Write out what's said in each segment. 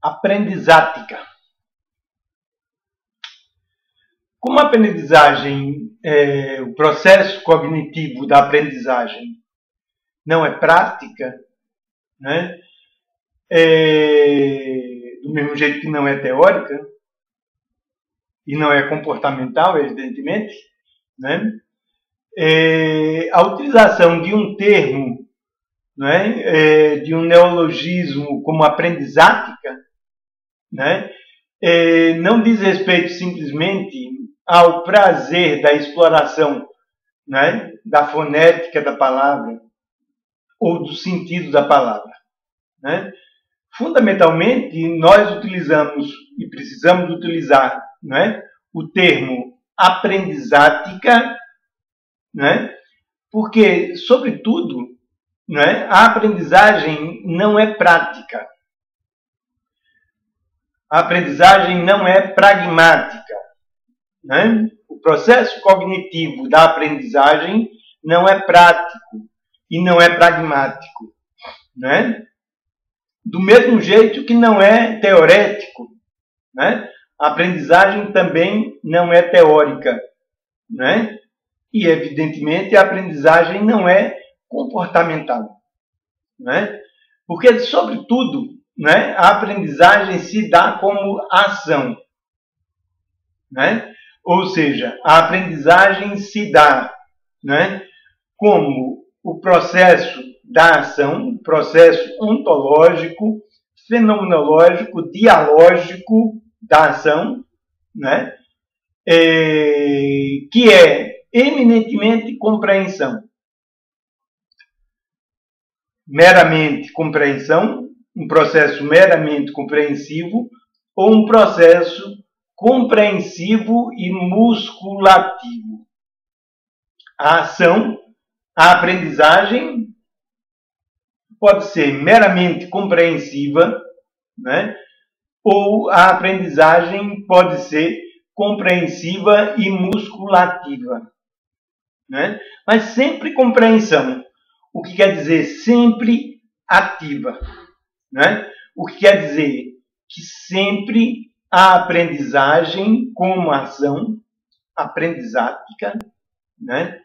Aprendizática. Como a aprendizagem, o processo cognitivo da aprendizagem não é prática, né? Do mesmo jeito que não é teórica, e não é comportamental, evidentemente, né? A utilização de um termo, né, de um neologismo como aprendizática, né, não diz respeito simplesmente ao prazer da exploração, né, da fonética da palavra ou do sentido da palavra, né? Fundamentalmente, nós utilizamos e precisamos utilizar, né, o termo aprendizática, né, porque, sobretudo, né, a aprendizagem não é prática. A aprendizagem não é pragmática, né? O processo cognitivo da aprendizagem não é prático e não é pragmático, né? Do mesmo jeito que não é teorético, né? A aprendizagem também não é teórica, né? E, evidentemente, a aprendizagem não é comportamental, né? Porque, sobretudo, né, a aprendizagem se dá como ação, né? Ou seja, a aprendizagem se dá, né, como o processo da ação, o processo ontológico, fenomenológico, dialógico da ação, né? Que é eminentemente compreensão. Meramente compreensão, um processo meramente compreensivo, ou um processo compreensivo e musculativo. A ação, a aprendizagem, pode ser meramente compreensiva, né? Ou a aprendizagem pode ser compreensiva e musculativa, né? Mas sempre compreensão, o que quer dizer sempre ativa, né? O que quer dizer que sempre a aprendizagem como ação aprendizática, né,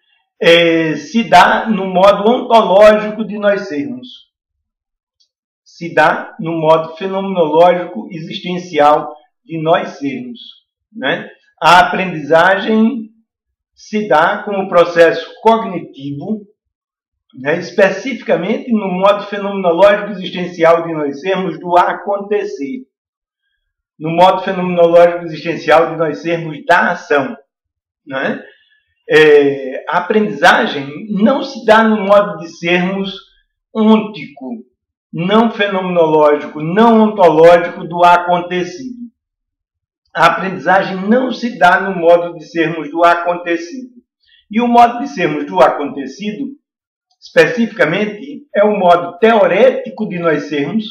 se dá no modo ontológico de nós sermos, se dá no modo fenomenológico existencial de nós sermos, né? A aprendizagem se dá como processo cognitivo, né, especificamente no modo fenomenológico existencial de nós sermos do acontecer, no modo fenomenológico existencial de nós sermos da ação, né? A aprendizagem não se dá no modo de sermos ôntico, não fenomenológico, não ontológico do acontecido. A aprendizagem não se dá no modo de sermos do acontecido. E o modo de sermos do acontecido, especificamente, é o modo teorético de nós sermos,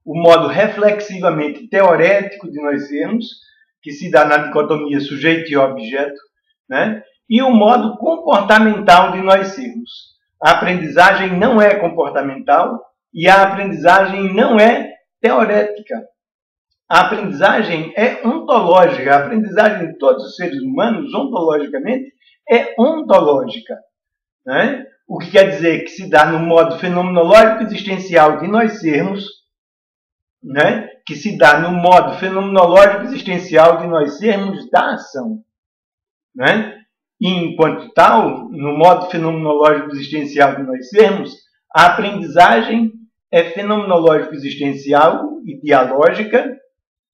o modo reflexivamente teorético de nós sermos, que se dá na dicotomia sujeito e objeto, né? E o modo comportamental de nós sermos. A aprendizagem não é comportamental e a aprendizagem não é teorética. A aprendizagem é ontológica. A aprendizagem de todos os seres humanos, ontologicamente, é ontológica, né? O que quer dizer que se dá no modo fenomenológico existencial de nós sermos, né? Que se dá no modo fenomenológico existencial de nós sermos da ação, né? E, enquanto tal, no modo fenomenológico existencial de nós sermos, a aprendizagem é fenomenológico existencial e dialógica,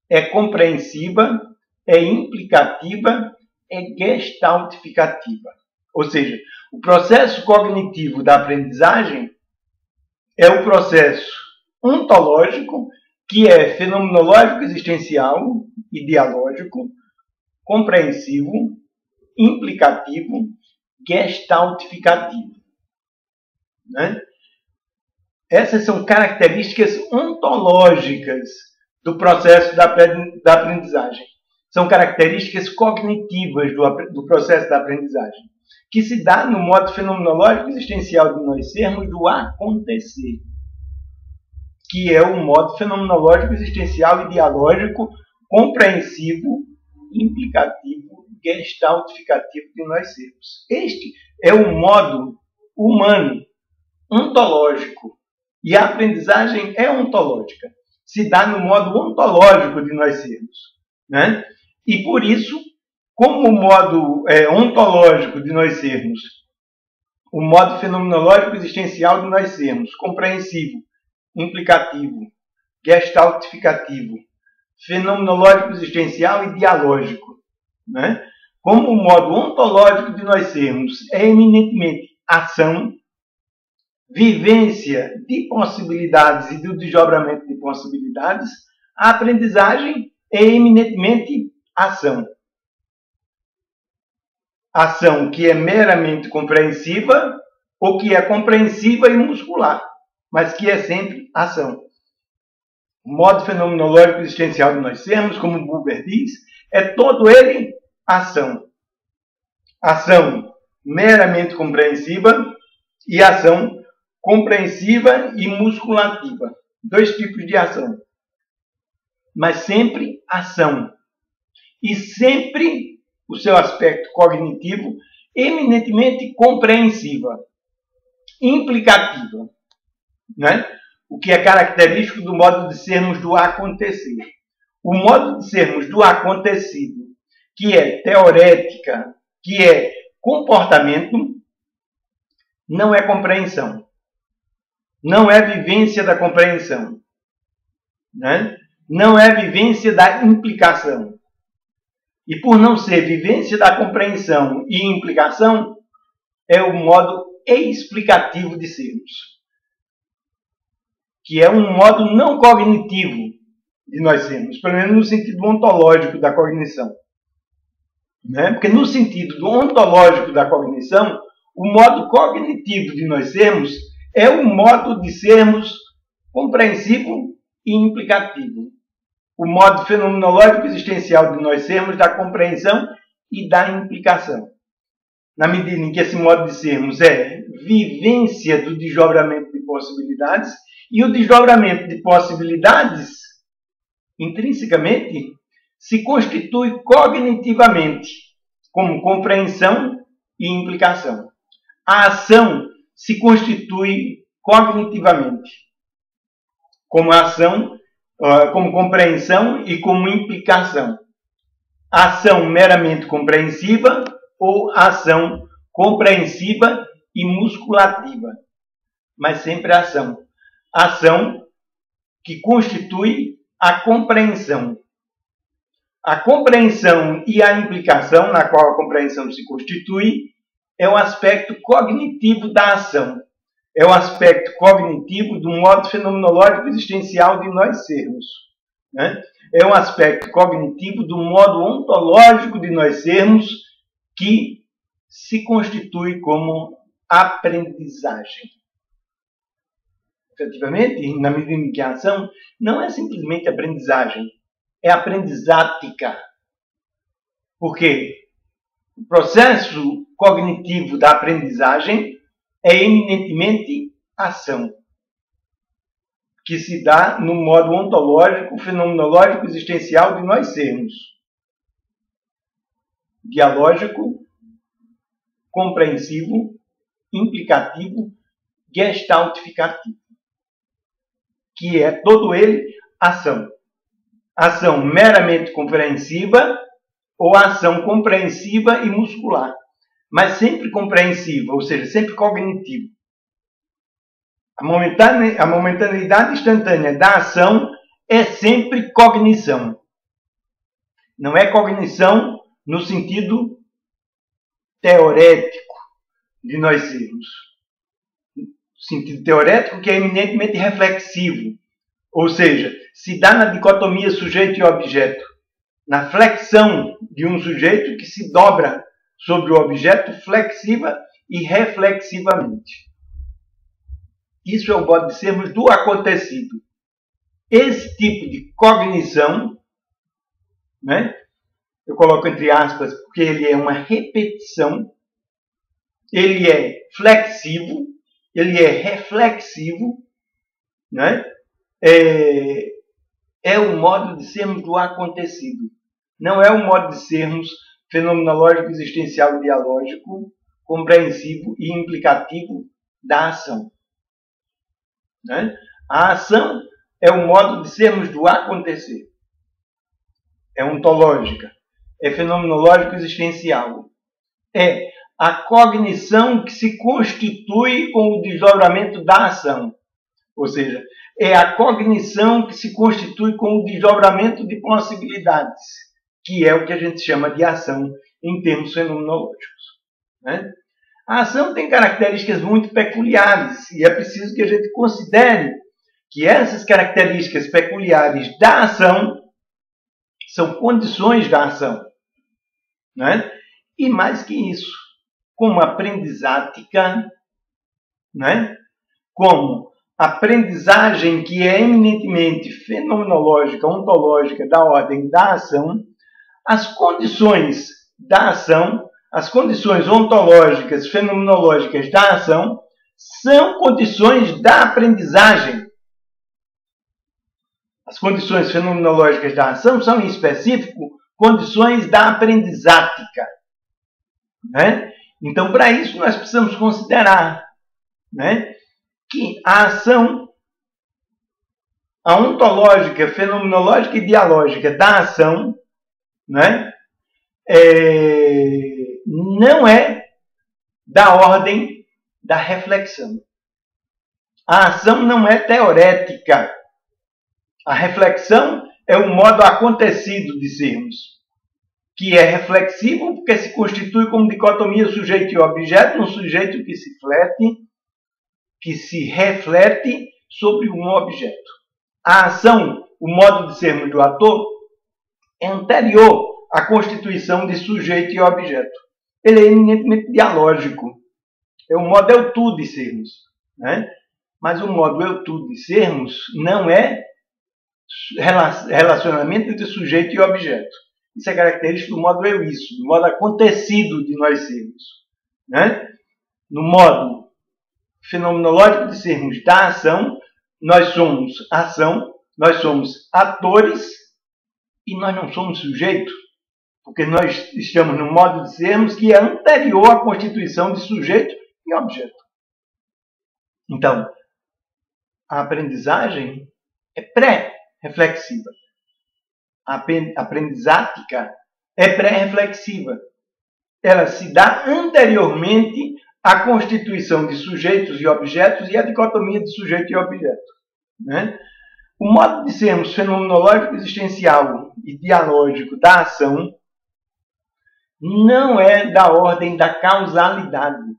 é compreensiva, é implicativa, é gestaltificativa. Ou seja, o processo cognitivo da aprendizagem é o processo ontológico, que é fenomenológico existencial e dialógico, compreensivo, implicativo, gestaltificativo, né? Essas são características ontológicas do processo da aprendizagem. São características cognitivas do processo da aprendizagem, que se dá no modo fenomenológico existencial de nós sermos do acontecer. que é o modo fenomenológico, existencial e dialógico, compreensivo, implicativo, gestaltificativo de nós sermos. Este é o modo humano, ontológico. E a aprendizagem é ontológica. Se dá no modo ontológico de nós sermos. Né? E por isso, como o modo ontológico de nós sermos, o modo fenomenológico existencial de nós sermos, compreensivo, implicativo, gestaltificativo, fenomenológico existencial e dialógico. Né? Como o modo ontológico de nós sermos é eminentemente ação, vivência de possibilidades e do desdobramento de possibilidades, a aprendizagem é eminentemente ação. Ação que é meramente compreensiva ou que é compreensiva e muscular, mas que é sempre ação. O modo fenomenológico existencial de nós sermos, como Buber diz, é todo ele ação. Ação meramente compreensiva e ação compreensiva e musculativa. Dois tipos de ação. Mas sempre ação. E sempre o seu aspecto cognitivo eminentemente compreensiva, implicativa. Né? O que é característico do modo de sermos do acontecer. O modo de sermos do acontecido, que é teorética, que é comportamento, não é compreensão. Não é vivência da compreensão. Né? Não é vivência da implicação. E por não ser vivência da compreensão e implicação, é o modo explicativo de sermos. Que é um modo não cognitivo de nós sermos, pelo menos no sentido ontológico da cognição. Né? Porque no sentido do ontológico da cognição, o modo cognitivo de nós sermos é o modo de sermos compreensivo e implicativo. O modo fenomenológico existencial de nós sermos da compreensão e da implicação. Na medida em que esse modo de sermos é vivência do desdobramento de possibilidades, e o desdobramento de possibilidades, intrinsecamente, se constitui cognitivamente, como compreensão e implicação. A ação se constitui cognitivamente, como ação, como compreensão e como implicação. Ação meramente compreensiva ou ação compreensiva e musculativa, mas sempre ação. Ação que constitui a compreensão. A compreensão e a implicação, na qual a compreensão se constitui, é o aspecto cognitivo da ação. É o aspecto cognitivo do modo fenomenológico existencial de nós sermos. Né? É um aspecto cognitivo do modo ontológico de nós sermos que se constitui como aprendizagem. Efetivamente, na medida em que a ação não é simplesmente aprendizagem, é aprendizática. Por quê? O processo cognitivo da aprendizagem é eminentemente ação, que se dá no modo ontológico, fenomenológico, existencial de nós sermos. Dialógico, compreensivo, implicativo, gestaltificativo. Que é todo ele ação. Ação meramente compreensiva ou ação compreensiva e muscular. Mas sempre compreensiva, ou seja, sempre cognitiva. A momentaneidade instantânea da ação é sempre cognição. Não é cognição no sentido teorético de nós sermos. Sentido teorético que é eminentemente reflexivo, ou seja, se dá na dicotomia sujeito e objeto, na flexão de um sujeito que se dobra sobre o objeto flexiva e reflexivamente. Isso é o modo de sermos do acontecido. Esse tipo de cognição, né, eu coloco entre aspas porque ele é uma repetição, ele é flexivo, ele é reflexivo, né? é o modo de sermos do acontecido. Não é o modo de sermos fenomenológico, existencial, dialógico, compreensivo e implicativo da ação. Né? A ação é o modo de sermos do acontecer. É ontológica. É fenomenológico existencial. É a cognição que se constitui com o desdobramento da ação. Ou seja, é a cognição que se constitui com o desdobramento de possibilidades, que é o que a gente chama de ação em termos fenomenológicos. Né? A ação tem características muito peculiares e é preciso que a gente considere que essas características peculiares da ação são condições da ação. Né? E mais que isso, como aprendizática, né? Como aprendizagem que é eminentemente fenomenológica, ontológica, da ordem da ação, as condições da ação, as condições ontológicas, fenomenológicas da ação, são condições da aprendizagem. As condições fenomenológicas da ação são, em específico, condições da aprendizática. Né? Então, para isso, nós precisamos considerar, né, que a ação, a ontológica, fenomenológica e dialógica da ação, né, não é da ordem da reflexão. A ação não é teorética. A reflexão é o modo acontecido de sermos, que é reflexivo porque se constitui como dicotomia sujeito e objeto, um sujeito que se reflete sobre um objeto. A ação, o modo de sermos do ator, é anterior à constituição de sujeito e objeto. Ele é eminentemente dialógico. É o modo eu-tu de sermos. Né? Mas o modo eu-tu de sermos não é relacionamento entre sujeito e objeto. Isso é característico do modo eu-isso, do modo acontecido de nós sermos. Né? No modo fenomenológico de sermos da ação, nós somos ação, nós somos atores e nós não somos sujeito, porque nós estamos no modo de sermos que é anterior à constituição de sujeito e objeto. Então, a aprendizagem é pré-reflexiva. A aprendizática é pré-reflexiva. Ela se dá anteriormente à constituição de sujeitos e objetos e à dicotomia de sujeito e objeto. Né? O modo de sermos fenomenológico, existencial e dialógico da ação não é da ordem da causalidade.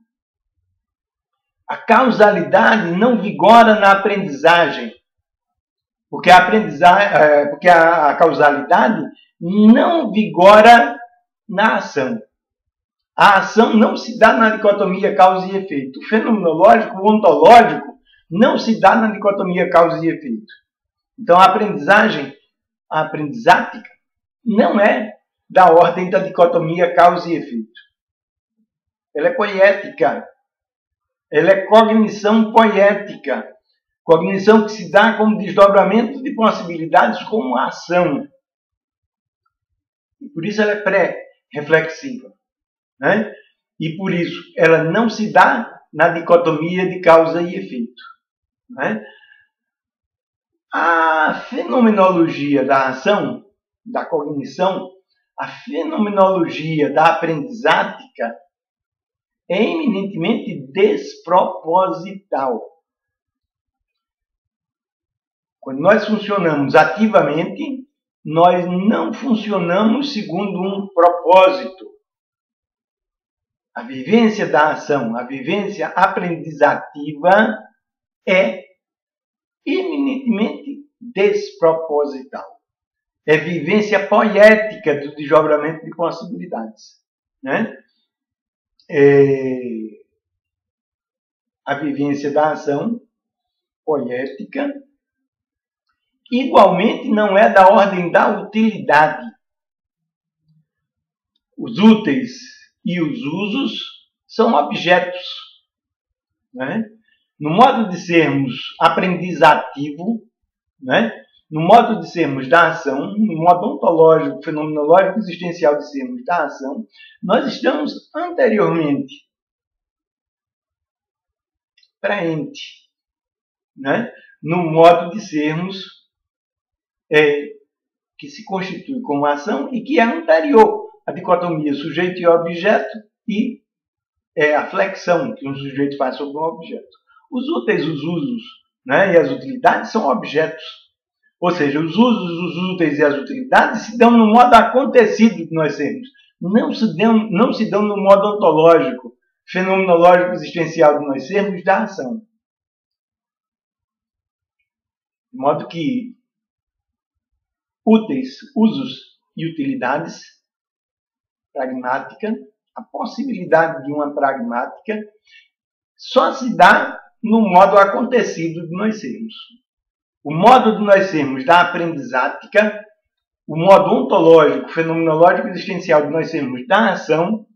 A causalidade não vigora na aprendizagem, porque a causalidade não vigora na ação. A ação não se dá na dicotomia causa e efeito. O fenomenológico, o ontológico, não se dá na dicotomia causa e efeito. Então, a aprendizática, não é da ordem da dicotomia causa e efeito. Ela é poética. Ela é cognição poética. Cognição que se dá como desdobramento de possibilidades como ação. E por isso ela é pré-reflexiva. Né? E por isso ela não se dá na dicotomia de causa e efeito. Né? A fenomenologia da ação, da cognição, a fenomenologia da aprendizática é eminentemente desproposital. Quando nós funcionamos ativamente, nós não funcionamos segundo um propósito. A vivência da ação, a vivência aprendizativa é eminentemente desproposital. É vivência poética do desdobramento de possibilidades. Né? A vivência da ação poética igualmente não é da ordem da utilidade. Os úteis e os usos são objetos. Né? No modo de sermos aprendizativo, né? No modo de sermos da ação, no modo ontológico, fenomenológico, existencial de sermos da ação, nós estamos anteriormente praente, né? No modo de sermos que se constitui como ação e que é anterior à dicotomia sujeito e objeto e a flexão que um sujeito faz sobre um objeto. Os úteis, os usos, né, e as utilidades são objetos. Ou seja, os usos, os úteis e as utilidades se dão no modo acontecido de nós sermos. Não se dão no modo ontológico, fenomenológico, existencial de nós sermos da ação. De modo que úteis, usos e utilidades, pragmática, a possibilidade de uma pragmática só se dá no modo acontecido de nós sermos. O modo de nós sermos da aprendizática, o modo ontológico, fenomenológico e existencial de nós sermos da ação,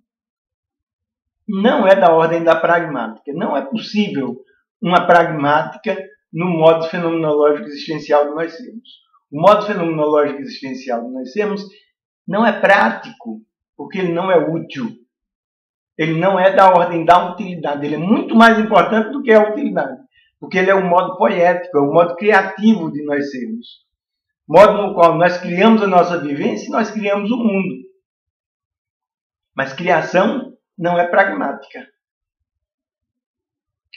não é da ordem da pragmática. Não é possível uma pragmática no modo fenomenológico existencial de nós sermos. O modo fenomenológico existencial de nós sermos não é prático, porque ele não é útil. Ele não é da ordem da utilidade. Ele é muito mais importante do que a utilidade, porque ele é um modo poético, é um modo criativo de nós sermos. Modo no qual nós criamos a nossa vivência e nós criamos o mundo. Mas criação não é pragmática.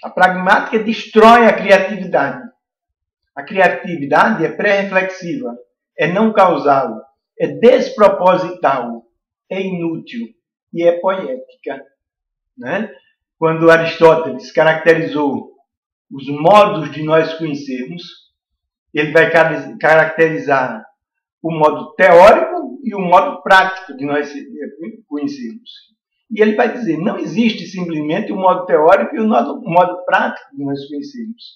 A pragmática destrói a criatividade. A criatividade é pré-reflexiva, é não causal, é desproposital, é inútil e é poética. Né? Quando Aristóteles caracterizou os modos de nós conhecermos, ele vai caracterizar o modo teórico e o modo prático de nós conhecermos. E ele vai dizer, não existe simplesmente o modo teórico e o modo prático de nós conhecermos.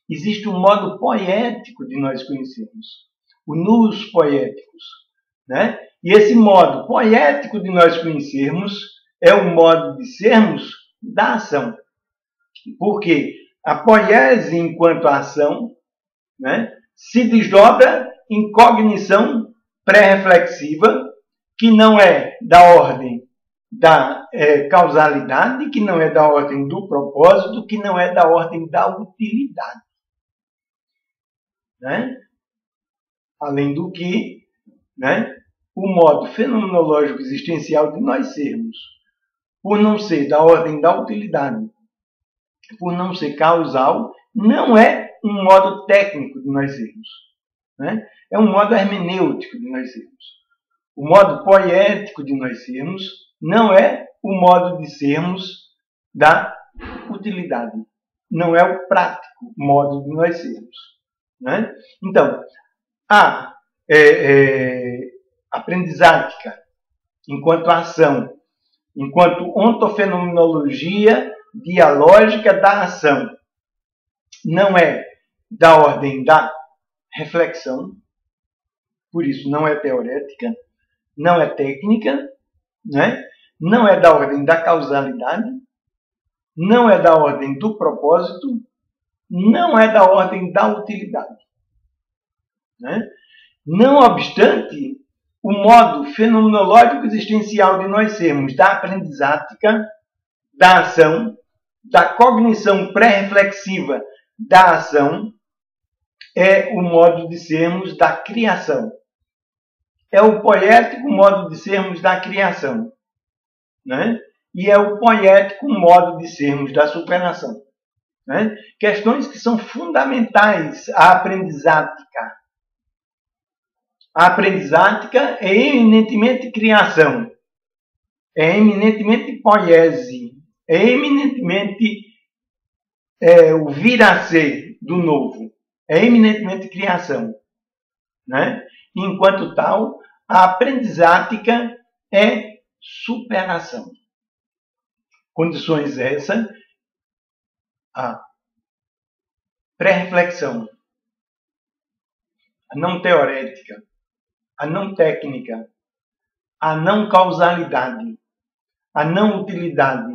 Existe um modo poético de nós conhecermos, o nous poéticos. Né? E esse modo poético de nós conhecermos é o modo de sermos da ação. Porque a poiese, enquanto ação, né, se desdobra em cognição pré-reflexiva, que não é da ordem da causalidade, que não é da ordem do propósito, que não é da ordem da utilidade. Né? Além do que, né, o modo fenomenológico existencial de nós sermos, por não ser da ordem da utilidade, por não ser causal, não é um modo técnico de nós sermos. Né? É um modo hermenêutico de nós sermos. O modo poético de nós sermos não é o modo de sermos da utilidade. Não é o prático modo de nós sermos. Né? Então, a aprendizática, enquanto ação, enquanto ontofenomenologia dialógica da ação, não é da ordem da reflexão, por isso não é teorética, não é técnica, né? Não é da ordem da causalidade, não é da ordem do propósito, não é da ordem da utilidade. Né? Não obstante, o modo fenomenológico existencial de nós sermos da aprendizática, da ação, da cognição pré-reflexiva da ação, é o modo de sermos da criação. É o poético modo de sermos da criação. Né? E é o poético modo de sermos da superação. Né? Questões que são fundamentais à aprendizática. A aprendizática é eminentemente criação, é eminentemente poiese, é eminentemente o vir a ser do novo, é eminentemente criação. Né? Enquanto tal, a aprendizática é superação. Condições essas, a pré-reflexão, a não teorética, a não técnica, a não causalidade, a não utilidade,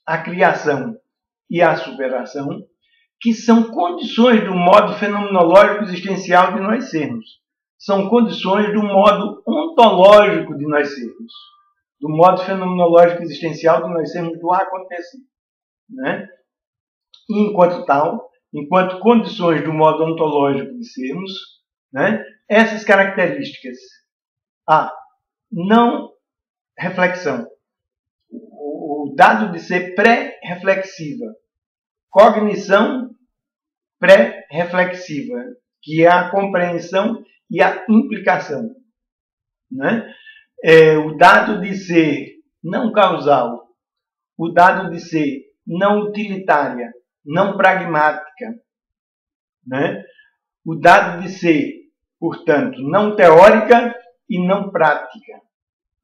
a criação e a superação que são condições do modo fenomenológico existencial de nós sermos. São condições do modo ontológico de nós sermos. Do modo fenomenológico existencial de nós sermos do acontecer. Né? E enquanto tal, enquanto condições do modo ontológico de sermos, né? Essas características. Não reflexão. O dado de ser pré-reflexiva. Cognição pré-reflexiva, que é a compreensão e a implicação. Né? O dado de ser não causal, o dado de ser não utilitária, não pragmática, né? O dado de ser, portanto, não teórica e não prática,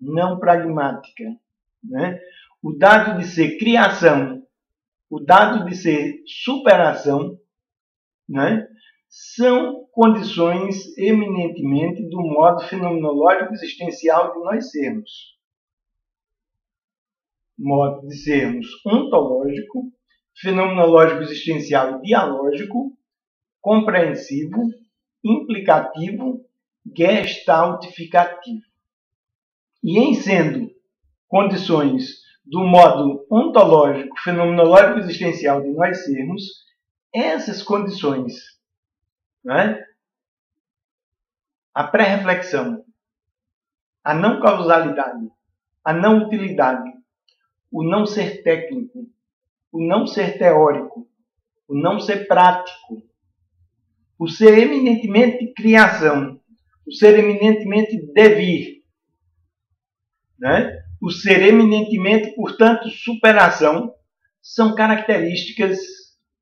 não pragmática, né? O dado de ser criação, o dado de ser superação, né? São condições eminentemente do modo fenomenológico existencial de nós sermos. Modo de sermos ontológico, fenomenológico existencial e dialógico, compreensivo, implicativo, gestaltificativo. E em sendo condições do modo ontológico, fenomenológico existencial de nós sermos, essas condições, né? A pré-reflexão, a não causalidade, a não utilidade, o não ser técnico, o não ser teórico, o não ser prático, o ser eminentemente criação, o ser eminentemente devir, né? O ser eminentemente, portanto, superação, são características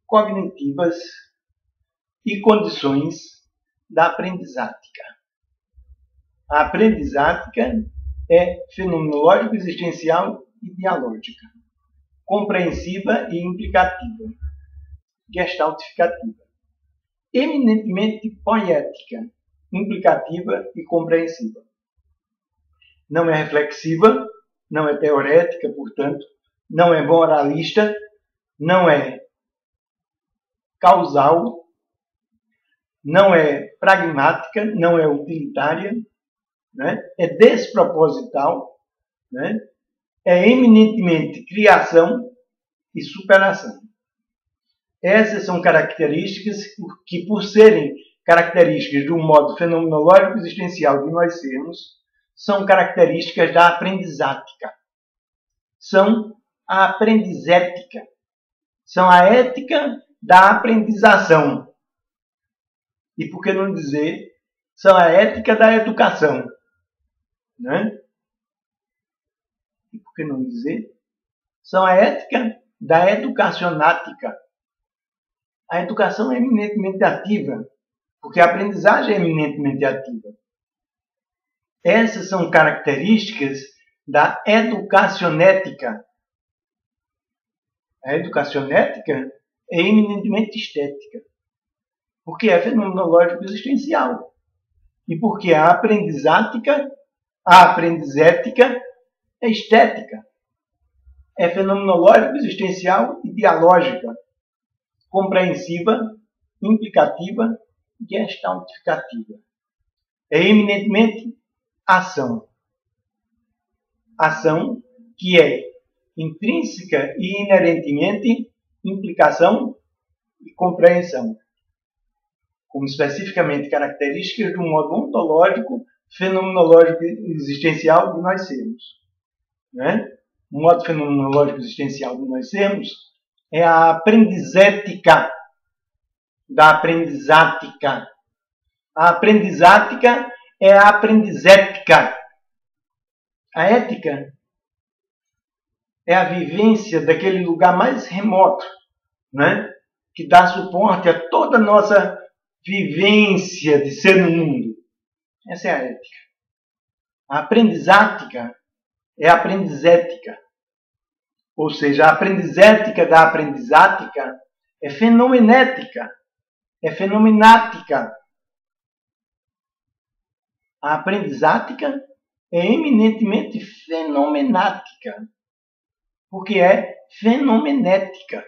cognitivas e condições da aprendizática. A aprendizática é fenomenológico, existencial e dialógica, compreensiva e implicativa, gestaltificativa, eminentemente poética, implicativa e compreensiva. Não é reflexiva, não é teorética, portanto, não é moralista, não é causal, não é pragmática, não é utilitária, né? É desproposital, né? É eminentemente criação e superação. Essas são características que, por serem características do modo fenomenológico existencial de nós sermos, são características da aprendizática. São a aprendizética. São a ética da aprendização. E por que não dizer, são a ética da educação. Né? E por que não dizer, são a ética da educacionática. A educação é eminentemente ativa, porque a aprendizagem é eminentemente ativa. Essas são características da educacionética. A educacionética é eminentemente estética, porque é fenomenológico existencial. E porque a aprendizética é estética, é fenomenológico existencial e dialógica, compreensiva, implicativa e gestaltificativa. É eminentemente ação. Ação que é intrínseca e inerentemente implicação e compreensão, como especificamente características do modo ontológico, fenomenológico e existencial de nós sermos. Né? O modo fenomenológico e existencial de nós sermos é a aprendizética da aprendizática. A aprendizática é a aprendizética. A ética é a vivência daquele lugar mais remoto, né? Que dá suporte a toda a nossa vivência de ser no mundo. Essa é a ética. A aprendizática é a aprendizética. Ou seja, a aprendizética da aprendizática é fenomenética, é fenomenática. A aprendizática é eminentemente fenomenática, porque é fenomenética.